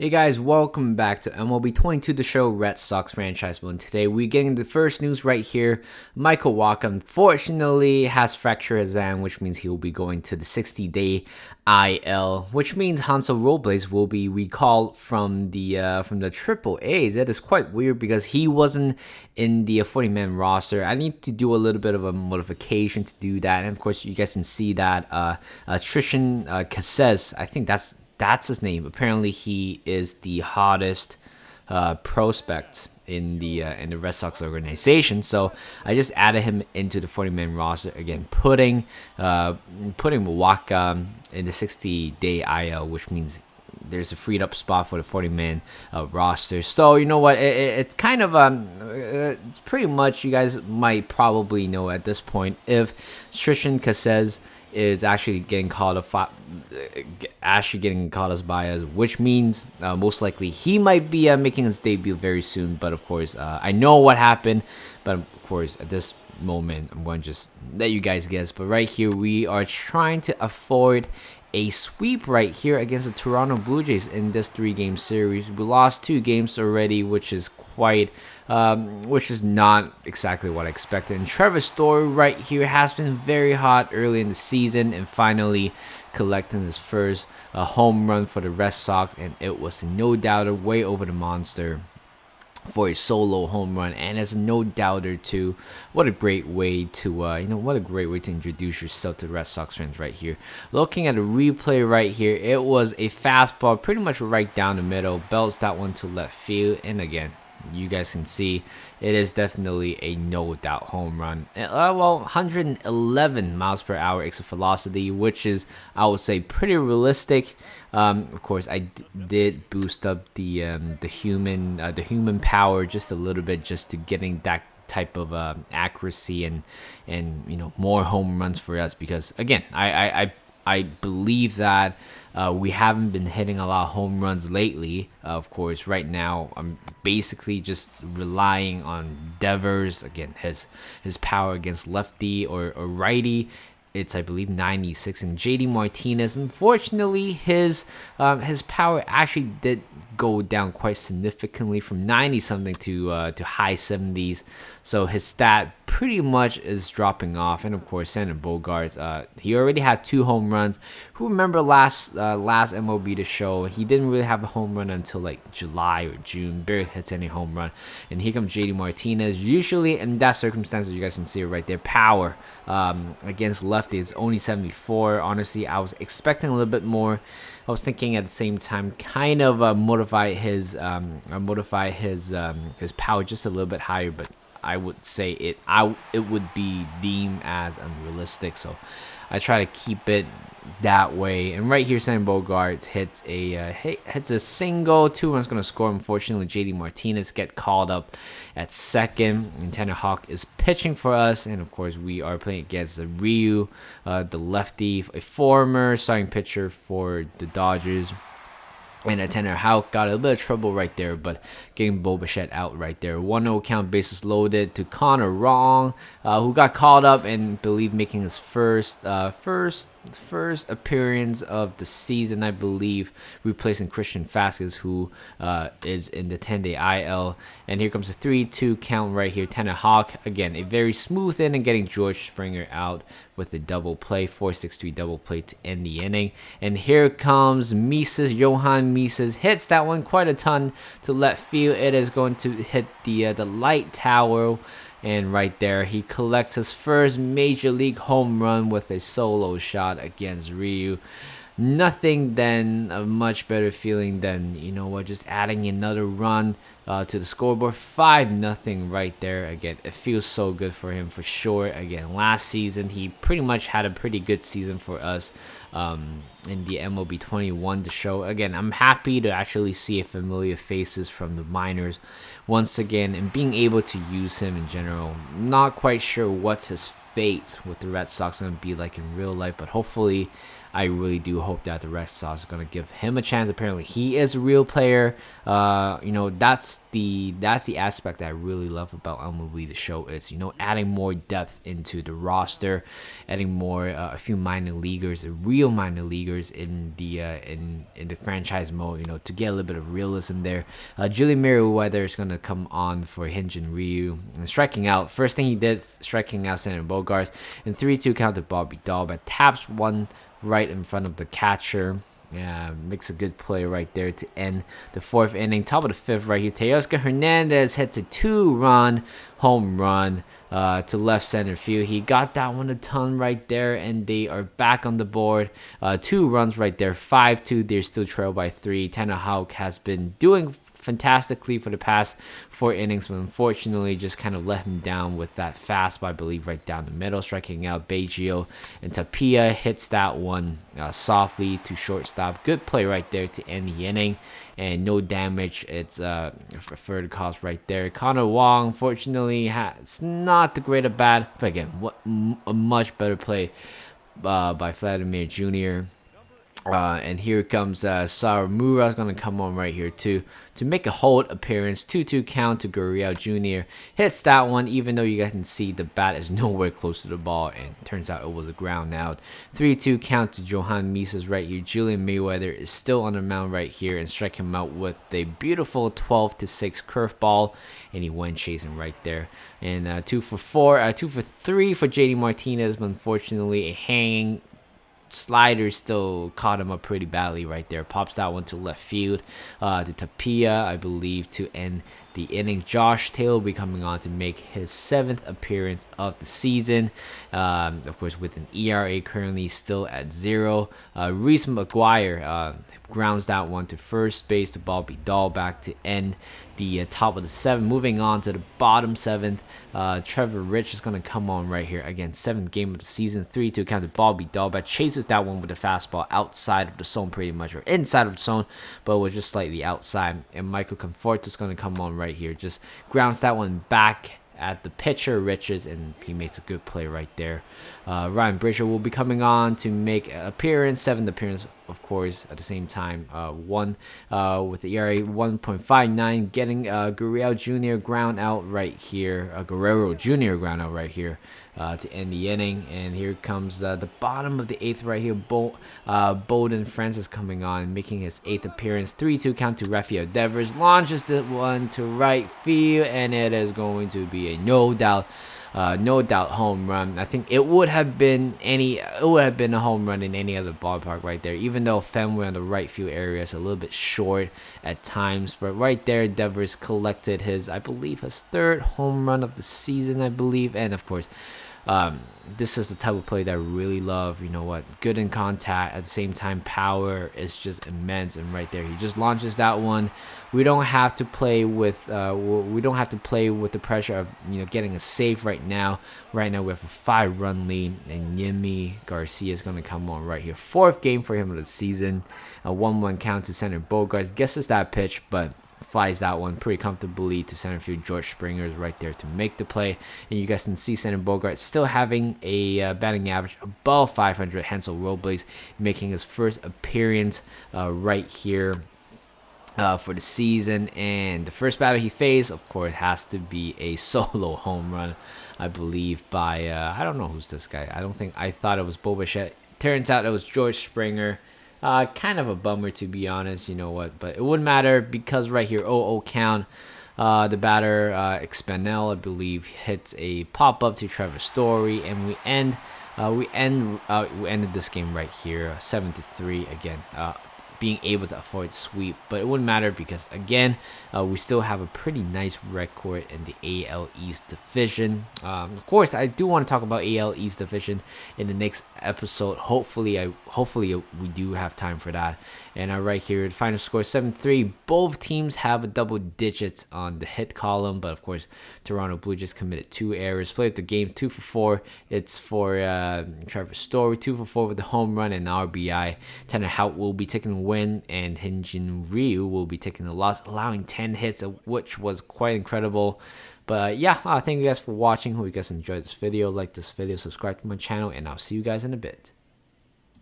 Hey guys, welcome back to MLB 22, the show, Red Sox franchise. Well, and today we're getting the first news right here. Michael Wacha unfortunately has fractured his hand, which means he will be going to the 60-day IL, which means Hansel Robles will be recalled from the Triple A. That is quite weird because he wasn't in the 40-man roster. I need to do a little bit of a modification to do that, and of course you guys can see that Trishan Casez, I think that's his name. Apparently, he is the hottest prospect in the Red Sox organization. So I just added him into the 40-man roster again, putting Wacha in the 60-day IL, which means there's a freed up spot for the 40-man roster. So you know what? It's kind of it's pretty much, you guys might probably know at this point, if Trishan Casez is actually getting called as bias, which means most likely he might be making his debut very soon. But of course, I know what happened, but of course at this moment I'm going to just let you guys guess. But right here we are trying to avoid a sweep right here against the Toronto Blue Jays in this 3-game series. We lost 2 games already, which is not exactly what I expected. And Trevor Story right here has been very hot early in the season and finally collecting his first home run for the Red Sox, and it was no doubter way over the monster for a solo home run, and as a no doubter too. What a great way to introduce yourself to the Red Sox fans right here. Looking at the replay right here, it was a fastball pretty much right down the middle, belts that one to left field, and again, you guys can see it is definitely a no doubt home run. 111 miles per hour exit velocity, which is, I would say, pretty realistic. Of course, I did boost up the human power just a little bit, just to getting that type of accuracy and more home runs for us, because again, I believe that we haven't been hitting a lot of home runs lately. Of course, right now I'm basically just relying on Devers. Again, his power against lefty or righty, it's, I believe, 96, and JD Martinez, unfortunately, his power actually did go down quite significantly from 90 something to high 70s. So his stat pretty much is dropping off. And of course, Xander Bogaerts, he already had 2 home runs. Who remember last MLB The Show? He didn't really have a home run until like July or June. Barely hits any home run. And here comes JD Martinez. Usually in that circumstances, you guys can see it right there. Power against lefty is only 74. Honestly, I was expecting a little bit more. I was thinking at the same time, kind of modify his power just a little bit higher, but I would say it would be deemed as unrealistic. So I try to keep it that way. And right here, Sam Bogaerts hits a single. 2 runs going to score. Unfortunately, JD Martinez get called up at second, and Tanner Houck is pitching for us. And of course, we are playing against the Ryu, the lefty, a former starting pitcher for the Dodgers. And Tanner Houck got a little bit of trouble right there, but getting Bo Bichette out right there. 1-0 count, bases loaded to Connor Wrong, who got called up and believe making his first appearance of the season, I believe, replacing Christian Vasquez, who is in the 10-day IL. And here comes a 3-2 count right here. Tanner Houck, again, a very smooth inning, getting George Springer out with a double play, 4-6-3 double play to end the inning. And here comes Johan Mises, hits that one quite a ton to left field. It is going to hit the light tower. And right there, he collects his first major league home run with a solo shot against Ryu. Nothing then a much better feeling than, just adding another run to the scoreboard. 5-0 right there. Again, it feels so good for him for sure. Again, last season, he pretty much had a pretty good season for us in the MLB 21 The Show. Again, I'm happy to actually see familiar faces from the minors once again and being able to use him in general. Not quite sure what's his fate what the Red Sox are going to be like in real life. But hopefully, I really do hope that the Red Sox are going to give him a chance. Apparently, he is a real player. That's the aspect that I really love about MLB The Show. Is adding more depth into the roster, adding more a few minor leaguers, real minor leaguers in the franchise mode. To get a little bit of realism there. Julian Merriweather is going to come on for Hyun-Jin Ryu and striking out. First thing he did, striking out Xander Bogaerts, and 3-2 count to Bobby Dahlbeck. Taps one right in front of the catcher. Yeah, makes a good play right there to end the 4th inning. Top of the 5th right here. Teoscar Hernandez hits a 2-run home run to left center field. He got that one a ton right there, and they are back on the board. 2 runs right there, 5-2. They're still trailed by 3. Tanner Houck has been doing fantastically for the past 4 innings, but unfortunately just kind of let him down with that fastball, I believe, right down the middle, striking out Baggio. And Tapia hits that one softly to shortstop. Good play right there to end the inning, and no damage. It's for third cause right there. Connor Wong, fortunately, it's not the great at bat, but again, a much better play by Vladimir Jr. And here comes Sawamura is going to come on right here too to make a hold appearance. 2-2 count to Gurriel Jr. Hits that one, even though you guys can see the bat is nowhere close to the ball, and turns out it was a ground out. 3-2 count to Johan Misas right here. Julian Mayweather is still on the mound right here and strike him out with a beautiful 12-6 curveball, and he went chasing right there. And 2 for 3 for JD Martinez, but unfortunately a hanging slider still caught him up pretty badly right there. Pops that one to left field to Tapia, I believe, to end the inning. Josh Taylor will be coming on to make his 7th appearance of the season. Of course, with an ERA currently still at 0. Reese McGuire grounds that one to first base to Bobby Dahlbeck to end the top of the 7th. Moving on to the bottom 7th, Trevor Rich is going to come on right here. Again, 7th game of the season, 3-2 count to Bobby Dahlbeck. Chases that one with a fastball outside of the zone pretty much, or inside of the zone, but was just slightly outside. And Michael Conforto is going to come on right here. Just grounds that one back at the pitcher, Riches, and he makes a good play right there. Ryan Bridger will be coming on to make an appearance, 7th appearance, of course, at the same time. One with the ERA 1.59, getting Guerrero Jr. ground out right here. Guerrero Jr. ground out right here to end the inning. And here comes the bottom of the 8th right here. Bowden Francis coming on, making his 8th appearance. 3-2 count to Rafael Devers. Launches the one to right field, and it is going to be a no doubt home run. I think it would have been a home run in any other ballpark right there, even though Fenway on the right field area is a little bit short at times. But right there, Devers collected his 3rd home run of the season, I believe. And of course, this is the type of play that I really love. You know what? Good in contact, at the same time power is just immense. And right there, he just launches that one. We don't have to play with the pressure of getting a save right now. Right now we have a 5-run lead, and Yimi Garcia is gonna come on right here. 4th game for him of the season. A 1-1 count to center Bogaerts. Guesses that pitch, but flies that one pretty comfortably to center field. George Springer is right there to make the play, and you guys can see center Bogaerts still having a batting average above 500. Hansel Robles making his 1st appearance right here for the season, and the first batter he faced, of course, has to be a solo home run, I believe, by I don't know who's this guy. I thought it was Bo Bichette. Turns out it was George Springer. Kind of a bummer, to be honest. You know what? But it wouldn't matter, because right here, 0-0 count. The batter, Expandel, I believe, hits a pop-up to Trevor Story, and we ended this game right here, 7-3 again. Being able to avoid sweep, but it wouldn't matter because again we still have a pretty nice record in the AL East division. Of course, I do want to talk about AL East division in the next episode. Hopefully we do have time for that. And right here, the final score 7-3. Both teams have a double digits on the hit column, but of course Toronto Blue Jays committed 2 errors. Played the game 2 for 4. It's for Trevor Story, 2 for 4 with the home run and RBI. Tanner Houck will be taking win, and Hyunjin Ryu will be taking the loss, allowing 10 hits, which was quite incredible. But yeah, thank you guys for watching. Hope you guys enjoyed this video. Like this video, subscribe to my channel, and I'll see you guys in a bit.